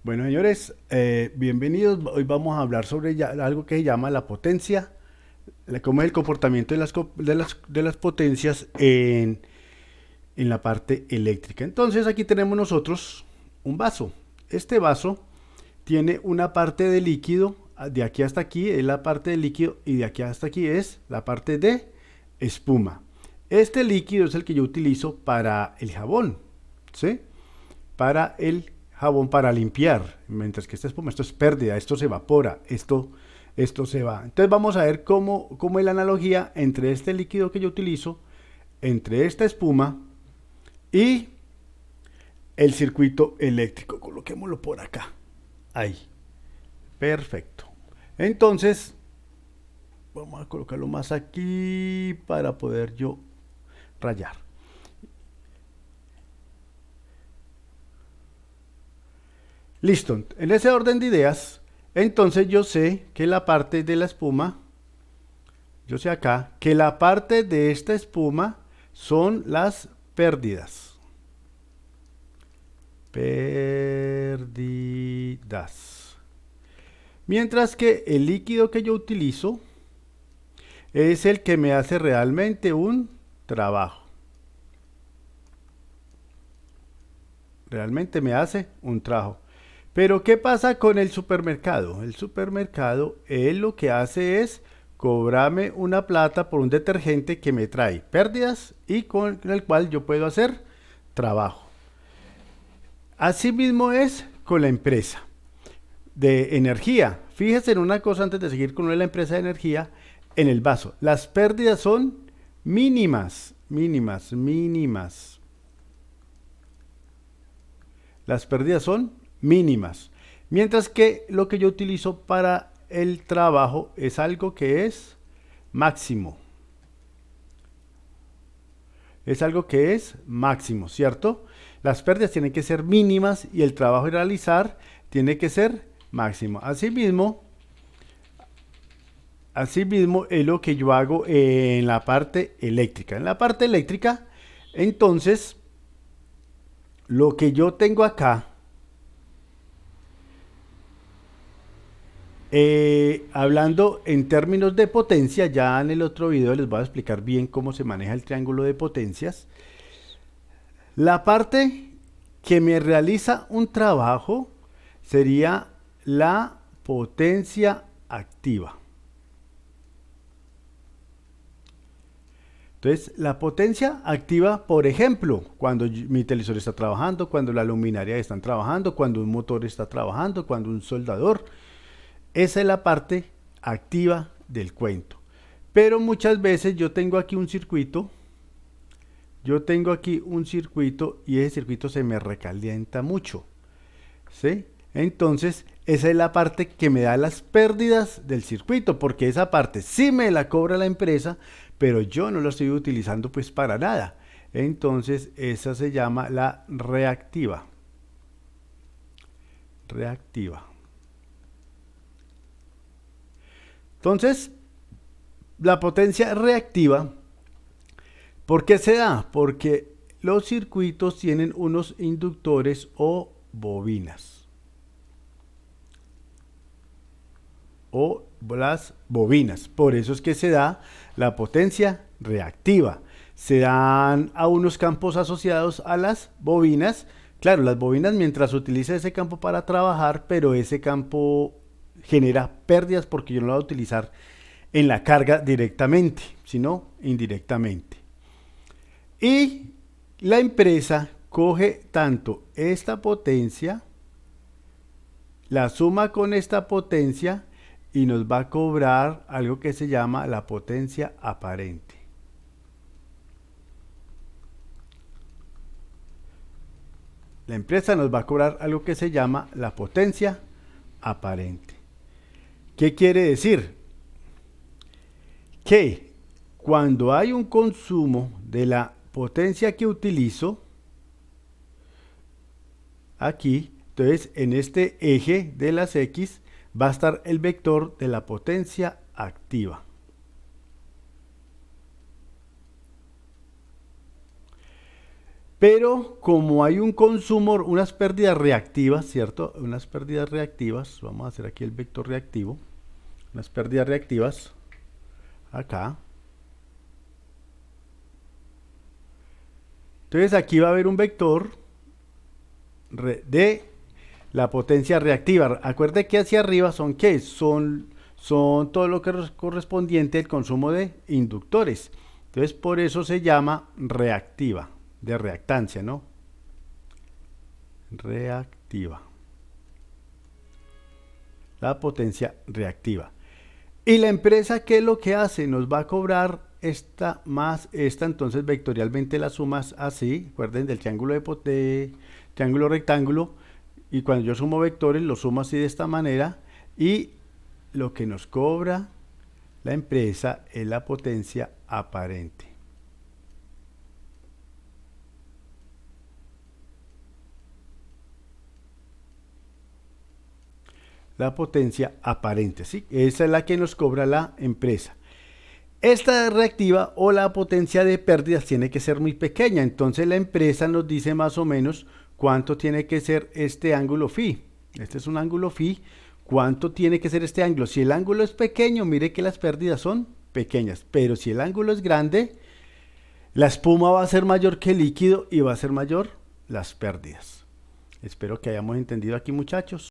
Bueno, señores, bienvenidos. Hoy vamos a hablar sobre algo que se llama la potencia, cómo es el comportamiento de las potencias en la parte eléctrica. Entonces, aquí tenemos nosotros un vaso. Este vaso tiene una parte de líquido, de aquí hasta aquí es la parte de líquido y de aquí hasta aquí es la parte de espuma. Este líquido es el que yo utilizo para el jabón, ¿sí? Para el jabón para limpiar, mientras que esta espuma, esto es pérdida, esto se evapora, esto se va. Entonces vamos a ver cómo es la analogía entre este líquido que yo utilizo, entre esta espuma y el circuito eléctrico. Coloquémoslo por acá. Ahí. Perfecto. Entonces, vamos a colocarlo más aquí para poder yo rayar. Listo. En ese orden de ideas, entonces yo sé que la parte de la espuma, yo sé acá que la parte de esta espuma son las pérdidas. Pérdidas. Mientras que el líquido que yo utilizo es el que me hace realmente un trabajo. Realmente me hace un trabajo. Pero ¿qué pasa con el supermercado? El supermercado, él lo que hace es cobrarme una plata por un detergente que me trae pérdidas y con el cual yo puedo hacer trabajo. Asimismo es con la empresa de energía. Fíjese en una cosa antes de seguir con la empresa de energía, en el vaso. Las pérdidas son mínimas, mínimas, mínimas. Las pérdidas son mínimas. Mientras que lo que yo utilizo para el trabajo es algo que es máximo. Es algo que es máximo, ¿cierto? Las pérdidas tienen que ser mínimas y el trabajo a realizar tiene que ser máximo. Asimismo es lo que yo hago en la parte eléctrica. En la parte eléctrica, entonces, lo que yo tengo acá, hablando en términos de potencia, ya en el otro video les voy a explicar bien cómo se maneja el triángulo de potencias. La parte que me realiza un trabajo sería la potencia activa. Entonces, la potencia activa, por ejemplo, cuando mi televisor está trabajando, cuando la luminaria está trabajando, cuando un motor está trabajando, cuando un soldador. Esa es la parte activa del cuento. Pero muchas veces yo tengo aquí un circuito. Yo tengo aquí un circuito y ese circuito se me recalienta mucho. ¿Sí? Entonces, esa es la parte que me da las pérdidas del circuito, porque esa parte sí me la cobra la empresa, pero yo no la estoy utilizando pues para nada. Entonces, esa se llama la reactiva. Reactiva. Entonces, la potencia reactiva, ¿por qué se da? Porque los circuitos tienen unos inductores o bobinas. O las bobinas. Por eso es que se da la potencia reactiva. Se dan a unos campos asociados a las bobinas. Claro, las bobinas mientras utiliza ese campo para trabajar, pero ese campo genera pérdidas porque yo no lo voy a utilizar en la carga directamente, sino indirectamente. Y la empresa coge tanto esta potencia, la suma con esta potencia y nos va a cobrar algo que se llama la potencia aparente. La empresa nos va a cobrar algo que se llama la potencia aparente. ¿Qué quiere decir? Que cuando hay un consumo de la potencia que utilizo, aquí, entonces en este eje de las X va a estar el vector de la potencia activa. Pero como hay un consumo, unas pérdidas reactivas, ¿cierto? Unas pérdidas reactivas, vamos a hacer aquí el vector reactivo, unas pérdidas reactivas, acá. Entonces aquí va a haber un vector de la potencia reactiva. Acuerde que hacia arriba son ¿qué? Son todo lo que es correspondiente al consumo de inductores. Entonces por eso se llama reactiva, de reactancia, ¿no? Reactiva. La potencia reactiva. Y la empresa, ¿qué es lo que hace? Nos va a cobrar esta más esta, entonces vectorialmente las sumas así, recuerden del triángulo de triángulo rectángulo, y cuando yo sumo vectores lo sumo así de esta manera, y lo que nos cobra la empresa es la potencia aparente. La potencia aparente, ¿sí? Esa es la que nos cobra la empresa. Esta reactiva o la potencia de pérdidas tiene que ser muy pequeña, entonces la empresa nos dice más o menos cuánto tiene que ser este ángulo phi. Este es un ángulo phi. ¿Cuánto tiene que ser este ángulo? Si el ángulo es pequeño, mire que las pérdidas son pequeñas, pero si el ángulo es grande, la espuma va a ser mayor que el líquido y va a ser mayor las pérdidas. Espero que hayamos entendido aquí, muchachos.